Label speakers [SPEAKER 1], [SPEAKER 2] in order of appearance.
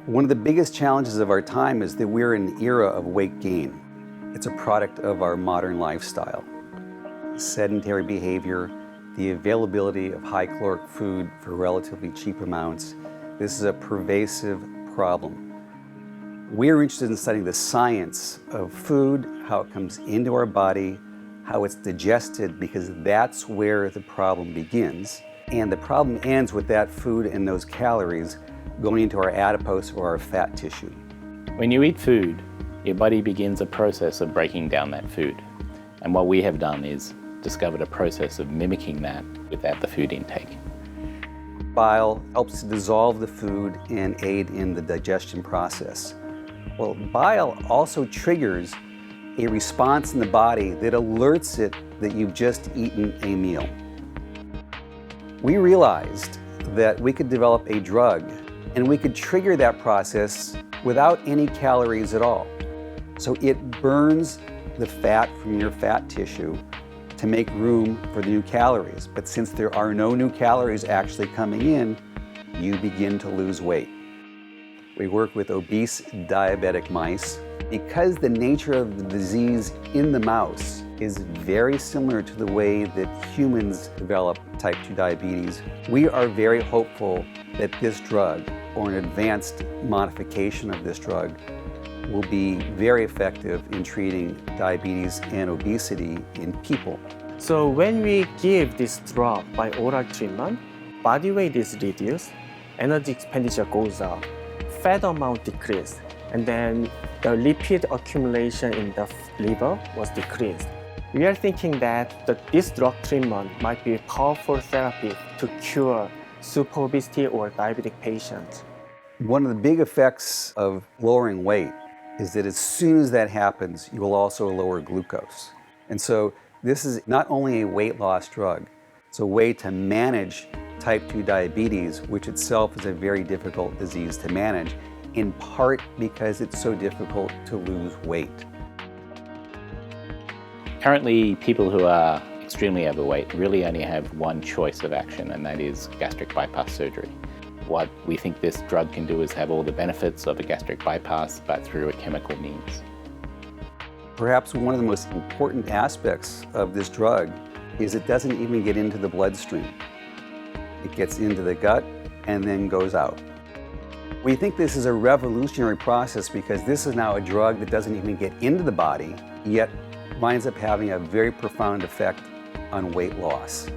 [SPEAKER 1] One of the biggest challenges of our time is that we're in an era of weight gain. It's a product of our modern lifestyle. Sedentary behavior, the availability of high caloric food for relatively cheap amounts. This is a pervasive problem. We're interested in studying the science of food, how it comes into our body, how it's digested, because that's where the problem begins. And the problem ends with that food and those calories going into our adipose or our fat tissue.
[SPEAKER 2] When you eat food, your body begins a process of breaking down that food. And what we have done is discovered a process of mimicking that without the food intake.
[SPEAKER 1] Bile helps to dissolve the food and aid in the digestion process. Well, bile also triggers a response in the body that alerts it that you've just eaten a meal. We realized that we could develop a drug and we could trigger that process without any calories at all. So it burns the fat from your fat tissue to make room for the new calories. But since there are no new calories actually coming in, you begin to lose weight. We work with obese diabetic mice. Because the nature of the disease in the mouse is very similar to the way that humans develop type 2 diabetes, we are very hopeful that this drug, or an advanced modification of this drug, will be very effective in treating diabetes and obesity in people.
[SPEAKER 3] So when we give this drug by oral treatment, body weight is reduced, energy expenditure goes up, fat amount decreased, and then the lipid accumulation in the liver was decreased. We are thinking that this drug treatment might be a powerful therapy to cure super obesity or diabetic patients.
[SPEAKER 1] One of the big effects of lowering weight is that as soon as that happens, you will also lower glucose. And so this is not only a weight loss drug, it's a way to manage type 2 diabetes, which itself is a very difficult disease to manage, in part because it's so difficult to lose weight.
[SPEAKER 2] Currently, people who are extremely overweight really only have one choice of action, and that is gastric bypass surgery. What we think this drug can do is have all the benefits of a gastric bypass, but through a chemical means.
[SPEAKER 1] Perhaps one of the most important aspects of this drug is it doesn't even get into the bloodstream. It gets into the gut and then goes out. We think this is a revolutionary process because this is now a drug that doesn't even get into the body, yet winds up having a very profound effect on weight loss.